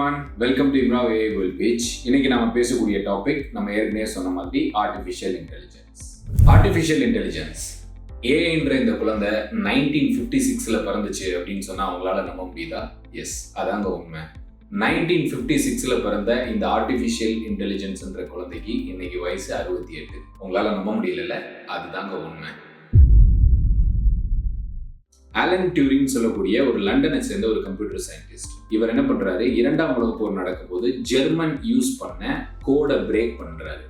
everyone, welcome to Imra AI World Page. இன்னைக்கு நாம பேசக்கூடிய டாபிக் நம்ம ஏற்கனவே சொன்ன மாதிரி ஆர்டிஃபிஷியல் இன்டெலிஜென்ஸ். ஆர்டிஃபிஷியல் இன்டெலிஜென்ஸ் ஏஐன்ற இந்த குழந்தை 1956ல பிறந்துச்சு அப்படின்னு சொன்னா அவங்களால நம்ப முடியுதா? எஸ், அதாங்க உண்மை. 1956ல பிறந்த இந்த ஆர்டிஃபிஷியல் இன்டெலிஜென்ஸ்ன்ற குழந்தைக்கு இன்னைக்கு வயசு 68. உங்களால நம்ப முடியல, அதுதாங்க உண்மை. ஆலன் டியூரிங் சொல்லக்கூடிய ஒரு லண்டனை சேர்ந்த ஒரு கம்ப்யூட்டர் சயின்டிஸ்ட். இவர் என்ன பண்றாரு, 2ஆம் உலகப் போர் நடக்கும்போது ஜெர்மன் யூஸ் பண்ண கோடை பிரேக் பண்றாரு.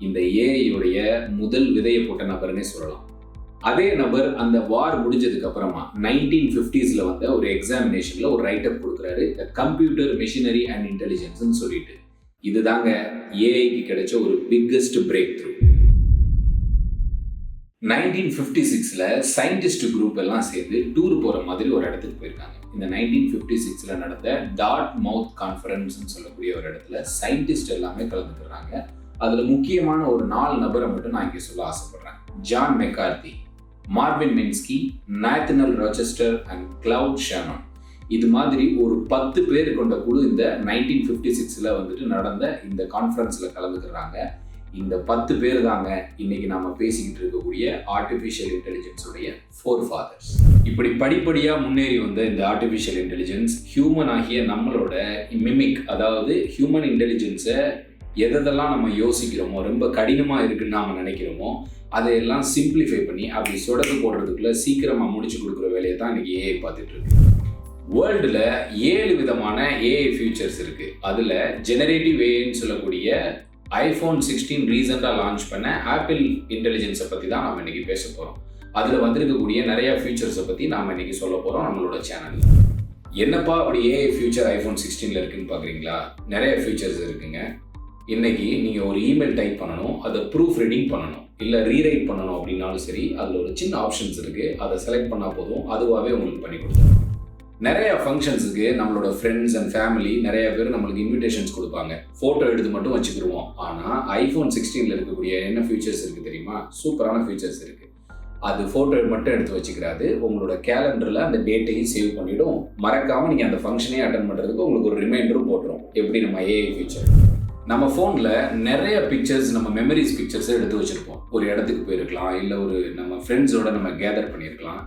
இந்த ஏஐயுடைய முதல் விதையை போட்ட நபர்னே சொல்லலாம். அதே நபர் அந்த வார் முடிஞ்சதுக்கு அப்புறமா 1950ஸ்ல வந்த ஒரு எக்ஸாமினேஷன்ல ஒரு ரைட் அப் கொடுக்குறாரு, கம்ப்யூட்டர் மிஷினரி அண்ட் இன்டெலிஜென்ஸ் சொல்லிட்டு. இதுதாங்க ஏஐக்கு கிடைச்ச ஒரு பிக்கஸ்ட் பிரேக் த்ரூ. 1956ல சயின்டிஸ்ட் குரூப் எல்லாம் சேர்ந்து டூர் போற மாதிரி ஒரு இடத்துக்கு போயிருக்காங்க. இந்த 1956ல நடந்த டார்ட் மவுத் கான்ஃபரன்ஸ் சொல்லக்கூடிய ஒரு இடத்துல சயின்டிஸ்ட் எல்லாமே கலந்துக்கிறாங்க. அதுல முக்கியமான ஒரு 4 நபரை மட்டும் நான் இங்கே சொல்ல ஆசைப்படுறேன். John McCarthy, Marvin Minsky, Nathaniel Rochester and Claude Shannon. இது மாதிரி ஒரு 10 பேர் கொண்ட குழு இந்த 1956ல வந்துட்டு நடந்த இந்த கான்ஃபரன்ஸ்ல கலந்துக்கிறாங்க. இந்த 10 பேர் தாங்க இன்னைக்கு நாம பேசிக்கிட்டு இருக்கக்கூடிய ஆர்டிஃபிஷியல் இன்டெலிஜென்ஸ் உடைய ஃபோர் ஃபாதர்ஸ். இப்படி படிப்படியா முன்னேறி வந்த இந்த ஆர்டிஃபிஷியல் இன்டெலிஜென்ஸ் ஹியூமன் ஆகிய நம்மளோட மிமிக், அதாவது ஹியூமன் இன்டெலிஜென்ஸை எதெல்லாம் நம்ம யோசிக்கிறோமோ, ரொம்ப கடினமா இருக்குன்னு நாம நினைக்கிறோமோ, அதையெல்லாம் சிம்பிளிஃபை பண்ணி அப்படி சொடக்கு போடுறதுக்குள்ள சீக்கிரமா முடிச்சு கொடுக்குற வேலையை தான் இன்னைக்கு ஏஐ பார்த்துட்டு இருக்கு. வேர்ல்டுல 7 விதமான ஏஐ ஃபியூச்சர்ஸ் இருக்கு. அதுல ஜெனரேட்டிவ் ஏஐன்னு சொல்லக்கூடிய iPhone 16 ரீசெண்டாக லான்ச் பண்ண ஆப்பிள் இன்டெலிஜென்ஸை பற்றி தான் நாம் இன்றைக்கி பேச போகிறோம். அதில் வந்திருக்கக்கூடிய நிறையா ஃபியூச்சர்ஸை பற்றி நாம் இன்றைக்கி சொல்ல போகிறோம் நம்மளோட சேனலில். என்னப்பா அப்படி ஏஐ ஃபியூச்சர் iPhone 16ல இருக்குன்னு பார்க்குறீங்களா? நிறைய ஃபியூச்சர்ஸ் இருக்குங்க. இன்றைக்கி நீங்கள் ஒரு இமெயில் டைப் பண்ணணும், அதை ப்ரூஃப் ரீடிங் பண்ணணும், இல்லை ரீரைட் பண்ணணும் அப்படின்னாலும் சரி, அதில் ஒரு சின்ன ஆப்ஷன்ஸ் இருக்குது. அதை செலக்ட் பண்ணால் போதும், அதுவாகவே உங்களுக்கு பண்ணி கொடுத்துரும். நிறைய ஃபங்க்ஷன்ஸுக்கு நம்மளோட ஃப்ரெண்ட்ஸ் அண்ட் ஃபேமிலி நிறைய பேர் நம்மளுக்கு இன்விடேஷன்ஸ் கொடுப்பாங்க. ஃபோட்டோ எடுத்து மட்டும் வச்சுக்கிடுவோம். ஆனால் iPhone 16ல இருக்கக்கூடிய என்ன ஃபீச்சர்ஸ் இருக்குது தெரியுமா? சூப்பரான ஃபீச்சர்ஸ் இருக்குது. அது ஃபோட்டோ மட்டும் எடுத்து வச்சுக்கிறாது, உங்களோட கேலண்டரில் அந்த டேட்டையும் சேவ் பண்ணிவிடும். மறக்காமல் நீங்கள் அந்த ஃபங்க்ஷனே அட்டன் பண்ணுறதுக்கு உங்களுக்கு ஒரு ரிமைண்டரும் போட்டுரும். எப்படி நம்ம ஏஐ ஃபீச்சர். நம்ம ஃபோனில் நிறைய பிக்சர்ஸ், நம்ம மெமரிஸ் பிக்சர்ஸை எடுத்து வச்சுருப்போம். ஒரு இடத்துக்கு போயிருக்கலாம், இல்லை ஒரு நம்ம ஃப்ரெண்ட்ஸோட நம்ம கேதர் பண்ணியிருக்கலாம்.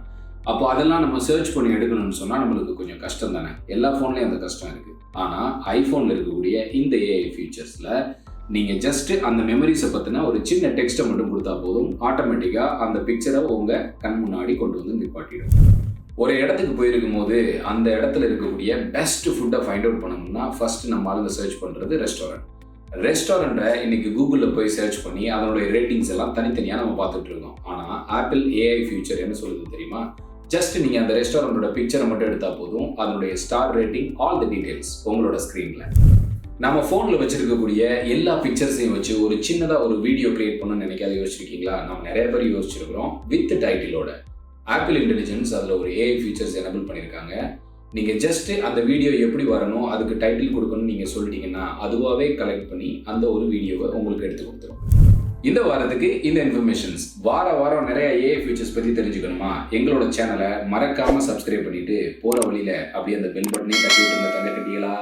அப்போ அதெல்லாம் நம்ம சர்ச் பண்ணி எடுக்கணும்னு சொன்னால் நம்மளுக்கு கொஞ்சம் கஷ்டம் தானே. எல்லா ஃபோன்லேயும் அந்த கஷ்டம் இருக்குது. ஆனால் ஐஃபோனில் இருக்கக்கூடிய இந்த ஏஐ ஃபீச்சர்ஸில் நீங்கள் ஜஸ்ட்டு அந்த மெமரிஸை பற்றின ஒரு சின்ன டெக்ஸ்ட்டை மட்டும் கொடுத்தா போதும், ஆட்டோமேட்டிக்காக அந்த பிக்சரை உங்கள் கண் முன்னாடி கொண்டு வந்து நிப்பாட்டிடும். ஒரு இடத்துக்கு போயிருக்கும் போது அந்த இடத்துல இருக்கக்கூடிய பெஸ்ட் ஃபுட்டை ஃபைண்ட் அவுட் பண்ணணும்னா ஃபஸ்ட்டு நம்ம ஆளுங்க சர்ச் பண்ணுறது ரெஸ்டாரண்ட்டை இன்னைக்கு கூகுளில் போய் சர்ச் பண்ணி அதனுடைய ரேட்டிங்ஸ் எல்லாம் தனித்தனியாக நம்ம பார்த்துட்டு இருக்கோம். ஆனால் ஆப்பிள் ஏஐ ஃபியூச்சர் என்ன சொல்லுது தெரியுமா? ஜஸ்ட் நீங்கள் அந்த ரெஸ்டாரண்ட்டோட பிக்சரை மட்டும் எடுத்தால் போதும், அதனுடைய star rating, all the details உங்களோட ஸ்க்ரீனில். நம்ம ஃபோனில் வச்சுருக்கக்கூடிய எல்லா பிக்சர்ஸையும் வச்சு ஒரு சின்னதாக ஒரு வீடியோ கிரியேட் பண்ணணும்னு நினைக்காத யோசிச்சிருக்கீங்களா? நம்ம நிறைய பேர் யோசிச்சிருக்கிறோம். வித் டைட்டிலோட ஆப்பிள் இன்டெலிஜென்ஸ் அதில் ஒரு ஏஐ ஃபீச்சர்ஸ் எனபிள் பண்ணியிருக்காங்க. நீங்கள் ஜஸ்ட்டு அந்த வீடியோ எப்படி வரணும், அதுக்கு டைட்டில் கொடுக்கணும்னு நீங்கள் சொல்லிட்டீங்கன்னா அதுவாகவே கலெக்ட் பண்ணி அந்த ஒரு வீடியோவை உங்களுக்கு எடுத்து கொடுத்துரும். இந்த வாரத்துக்கு இந்த இன்ஃபர்மேஷன்ஸ். வாரம் நிறைய ஏஐ ஃபீச்சர்ஸ் பற்றி தெரிஞ்சுக்கணுமா? எங்களோட சேனலை மறக்காமல் சப்ஸ்கிரைப் பண்ணிவிட்டு போகிற வழியில் அப்படியே அந்த பெல் பட்டனையும் தட்டி விட்டுருங்க, தங்க கட்டிகளா.